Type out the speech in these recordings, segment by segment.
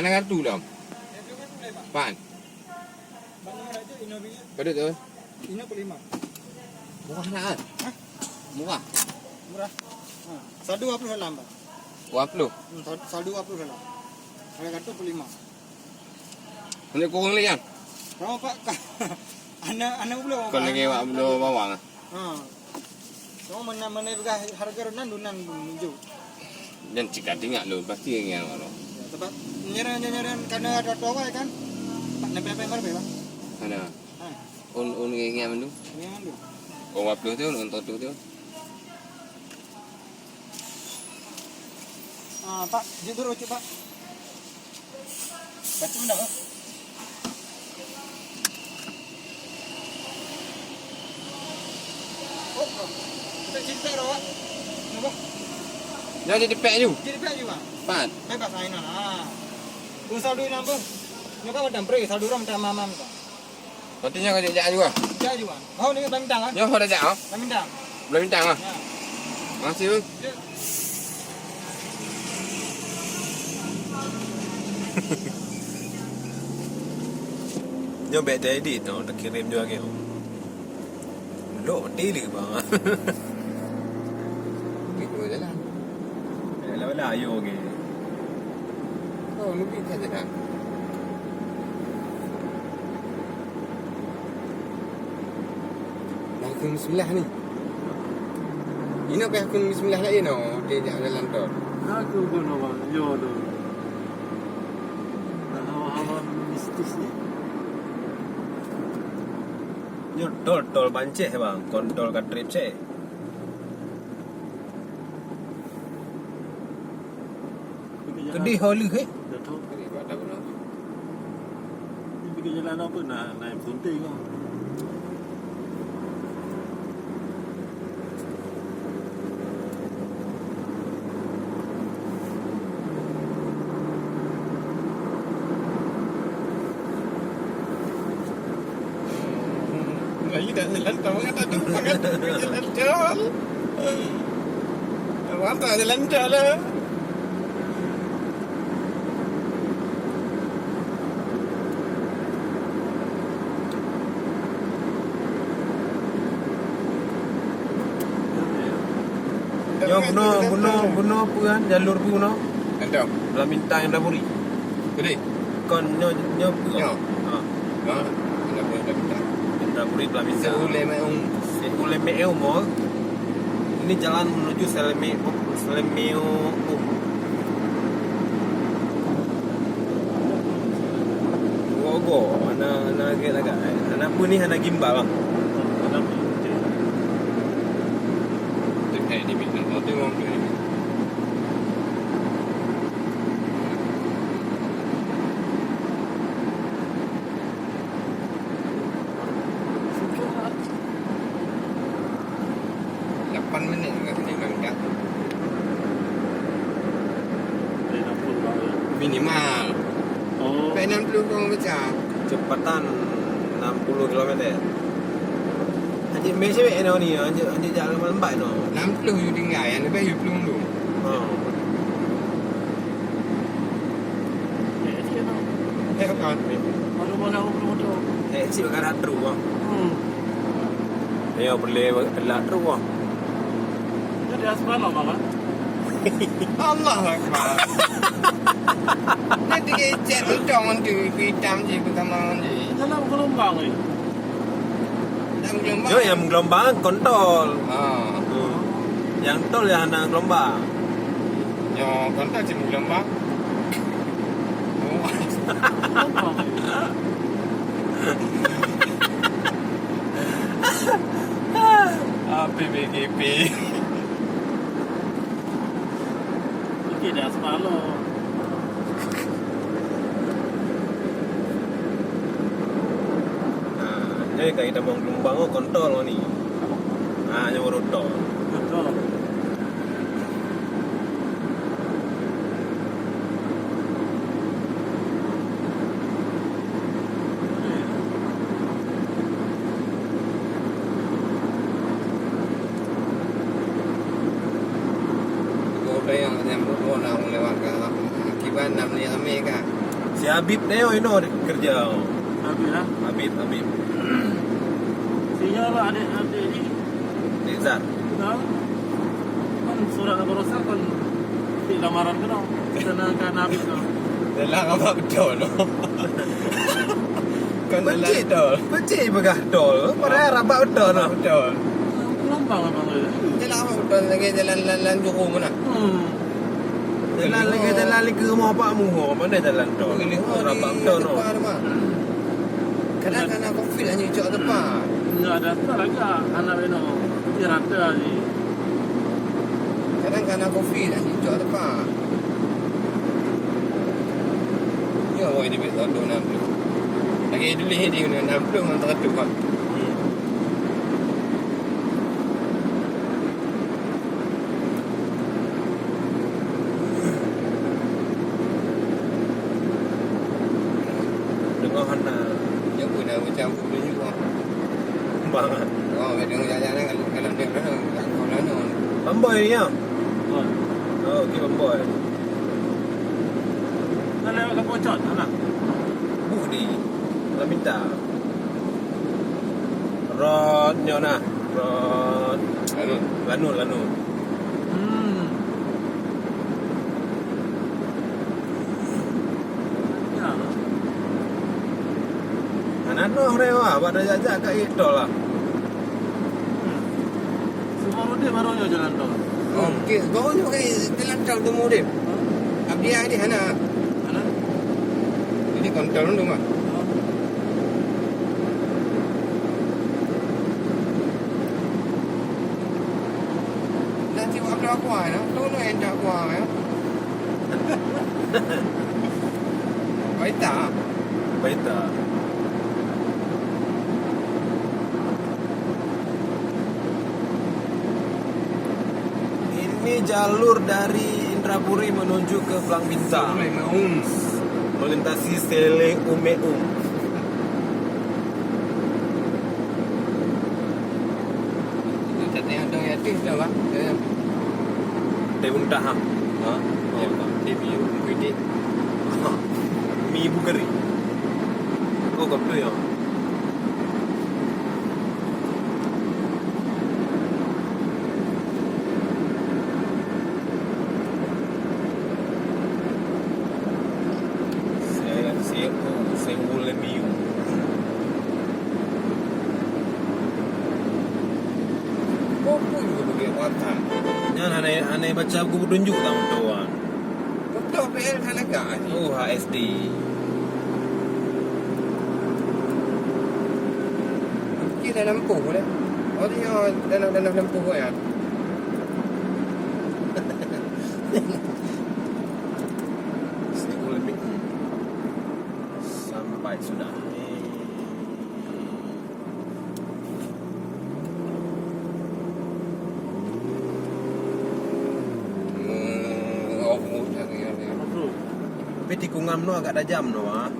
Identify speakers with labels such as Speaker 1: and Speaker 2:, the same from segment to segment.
Speaker 1: Mana kartu dah? Pan. Pada tu.
Speaker 2: Ini 5.
Speaker 1: Murah lah.
Speaker 2: Hah?
Speaker 1: Murah.
Speaker 2: Murah. Saldo 20 dalam, Pak.
Speaker 1: Berapa lu?
Speaker 2: Saldo 20 dalam. Ada kartu 5.
Speaker 1: Mana kurang lagi kan?
Speaker 2: Berapa, Pak? Anak belum.
Speaker 1: Kau lagi awak belum bawang ah.
Speaker 2: So mana juga harga rendah dunan menunjuk.
Speaker 1: Dan jika tinggal lu pasti yang mana.
Speaker 2: Sebab nyerang karena ada tua kan. Pak nempel berapa, Pak?
Speaker 1: Mana? Un yang mana tu?
Speaker 2: Yang tu.
Speaker 1: Kau berapa tu? Untuk tu.
Speaker 2: Pak, jujur ucap, Pak. Baca benda, Pak. Kita cerita dah, Pak. Kenapa?
Speaker 1: Jangan jadi pek tu.
Speaker 2: Jadi pek juga.
Speaker 1: Pan.
Speaker 2: Bebas ainan. Kau saldo ini apa? Nyoka macam pre, saldo ram tak mamam tu.
Speaker 1: Patutnya kau jadi juga.
Speaker 2: Jadi juga. Kau ni belum minta kan?
Speaker 1: Yo dah jauh.
Speaker 2: Belum minta.
Speaker 1: Belum minta ah.
Speaker 2: Ya.
Speaker 1: Masih bang.
Speaker 3: Nyo bet jadi tu nak kirim juga ke. Lo daily bang.
Speaker 1: Itu je lah.
Speaker 3: Lah ayo ke.
Speaker 1: Oh, lu bisa je kan. Akun bismillah ni. Ini apa akun bismillah lain no? Dia jangan dalam tu.
Speaker 4: Aku pun orang yo tu. Awal mistis ni.
Speaker 3: Nyo tol banceh bang, kontol kat trip cek. Kedih holu ke?
Speaker 4: Dah tahu.
Speaker 1: Ini pada guna.
Speaker 4: Ni pergi jalan apa nak naik sunting kau.
Speaker 1: Lagi dah jalan tol kan tak jumpa kan? Jalan tol. Awak tak jalan tol lah.
Speaker 3: Nyo buno apa kan jalur buno.
Speaker 1: Entah.
Speaker 3: Belah minta yang dah buri.
Speaker 1: Kedai.
Speaker 3: Kon nyo
Speaker 1: Nyo.
Speaker 3: Ha.
Speaker 1: Ha. Dah boleh dah minta.
Speaker 3: Dah buri belah minta.
Speaker 1: Seulai mai
Speaker 3: Selemeo Mall. Ini jalan menuju Selemeo. Wogo, ana agak. Ana apa ni ana gimbal bang.
Speaker 4: Kenapa?
Speaker 1: Di minta. Mau tengok tu ni. Lapan minit kat sini dah minta.
Speaker 4: Dia nak pulang.
Speaker 1: Minimal.
Speaker 4: Oh.
Speaker 1: Sampai 60 kau baca.
Speaker 3: Kecepatan 60 km. Anjir Malaysia ni anjir jalan lambat no.
Speaker 1: 60 you tinggal, yang lebih you pelung dulu.
Speaker 3: Ha.
Speaker 4: Dia nak.
Speaker 1: Kau.
Speaker 4: Baru mana aku belum tahu.
Speaker 3: Cik berkarat terus bang. Dia boleh belak terus bang.
Speaker 4: Dia asal mana?
Speaker 1: Allah Akbar. Nanti kecil dong tu hitam je pertama je.
Speaker 4: Jalan gelombang ni.
Speaker 1: Dah gelombang.
Speaker 3: Yo yang gelombang kontol.
Speaker 1: Ha.
Speaker 3: Yang tol yang nak gelombang.
Speaker 1: Yo kontak je gelombang. Oh.
Speaker 4: Gelombang ni.
Speaker 1: PBGP.
Speaker 4: Okey dah semalam.
Speaker 3: Jadi kalau kita mau gelombang kontol ni. Hanya baru tol.
Speaker 4: Betul.
Speaker 1: Kau yang berbuat orang lewat ke akibat 6 ni Amerika.
Speaker 3: Habib ni ino kerja.
Speaker 4: Habis lah.
Speaker 3: Habib.
Speaker 4: Sinya lah adik ni.
Speaker 3: Zar.
Speaker 4: Tahu. Kan surat nak berusaha kan di lamaran ke dong. Senangkan Habib tu.
Speaker 1: Dalam apa betul no. Kan
Speaker 3: Becik Becik begah dol. Pada rabat betul no.
Speaker 1: Betul.
Speaker 4: Lambang abang tu.
Speaker 1: Dalam apa betul lagi jalan Johor mana?
Speaker 3: Jalan lagi ke rumah Pak Muho. Mana jalan dol? Rabat betul no.
Speaker 1: Kadang-kadang COVID hanya cok depan.
Speaker 4: Enggak ada tak lagi anak beno. Dia rata ni.
Speaker 1: Kadang-kadang COVID hanya cok depan. Ya, awak ini betul 60. Lagi dulu dia guna 60 dengan 100 kan.
Speaker 3: Dengar hana.
Speaker 1: Dia pun dah macam aku juga.
Speaker 3: Banget.
Speaker 1: Oh, dia jalan-jalan kalau dia dah kau lano.
Speaker 3: Pemboy ni ya.
Speaker 4: Oh.
Speaker 3: Oh, okey pemboy.
Speaker 4: Nak lewat ke Pocot anak.
Speaker 3: Budi. Lah minta. Rod nyona. Rod. Lanu.
Speaker 4: Ya.
Speaker 3: Anak noh rewa, pada jajak kat itu lah.
Speaker 4: Semua dia barunya jalan tol.
Speaker 1: Oh, okey. Baru ni pakai jalan tol demo dia. Abdi ada hana.
Speaker 4: Anak.
Speaker 1: Ini kontrol dulu mah. Nanti waktu aku ada, tu no yang aku ada. Baik tak?
Speaker 3: Baita. Ini jalur dari Indrapuri menuju ke Pulang Bintang. Melintasi Sele Umeum.
Speaker 1: Tak tengok dong ya tu dah bang.
Speaker 3: Tebung Daham.
Speaker 1: Ha? Ya, dia biu kredit.
Speaker 3: Mi ibu keri. Oh, kau tu ya. Saya boleh miu.
Speaker 1: Kau pun juga pergi Kuantan.
Speaker 3: Jangan aneh baca buku petunjuk tak tuan.
Speaker 1: Betul PL kan agak ni.
Speaker 3: Oh, HSD.
Speaker 1: Pergi dalam lempuh dah. Oh dia dalam lempuh ya.
Speaker 3: Saya boleh miu. Sampai sudah.
Speaker 1: Oh, mudah ni.
Speaker 4: Betul.
Speaker 3: Tapi tikungan no agak tajam no ah.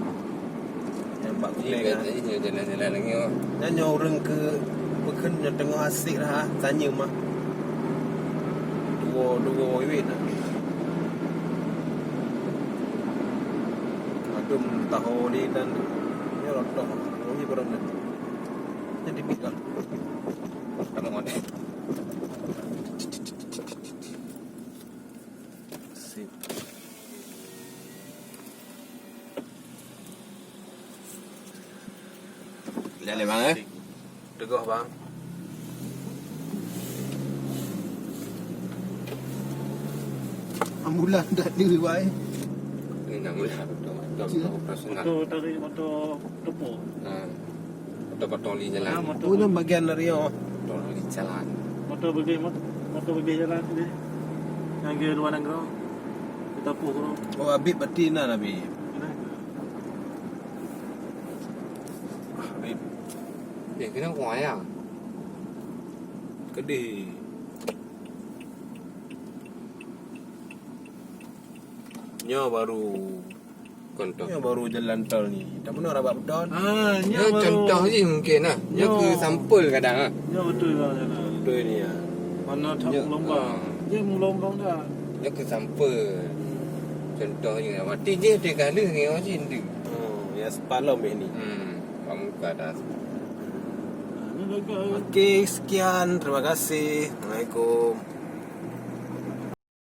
Speaker 3: Yang bak
Speaker 1: Ini
Speaker 3: kuning ah.
Speaker 1: katanya jalan-jalan lagi.
Speaker 3: Nyanyi orang ke pekan yang tengah asik lah tanya mah. Dua wait lah. Adum tahu ni dan ni rotok. Ini barang ni. Jadi big lah.
Speaker 1: Kalau mana?
Speaker 3: Sip.
Speaker 1: Jalan bang eh.
Speaker 3: Tegah bang. Ambulan dah ada wai.
Speaker 1: Ini nak mula betul operasional.
Speaker 4: Motor tarik motor tepuk.
Speaker 1: Betul-betul di jalan.
Speaker 4: Motor.
Speaker 3: Oh, ni bagian dari oh.
Speaker 1: Betul di jalan.
Speaker 4: Motor pergi jalan ni. Yang dia luar negara. Kita tepuk tu.
Speaker 3: Oh, Habib betina Habib. Habib
Speaker 1: Kena kuai ah.
Speaker 3: Kedih. Nya baru jalan tol ni. Tak pernah rabat betul.
Speaker 1: Dia contoh je mungkin lah. Dia ke sampel kadang lah.
Speaker 4: Ya betul lah jalan.
Speaker 3: Betul ni ah.
Speaker 4: Mana tak
Speaker 1: Ya,
Speaker 4: melombang. Dia melombang dah.
Speaker 1: Dia ke sampel. Contoh je. Mati je dia kala dengan orang sini.
Speaker 3: Ya sepalom ini.
Speaker 1: Pamuka dah.
Speaker 4: Ano lang ka?
Speaker 3: Oke, sekian. Terima kasih. Assalamualaikum.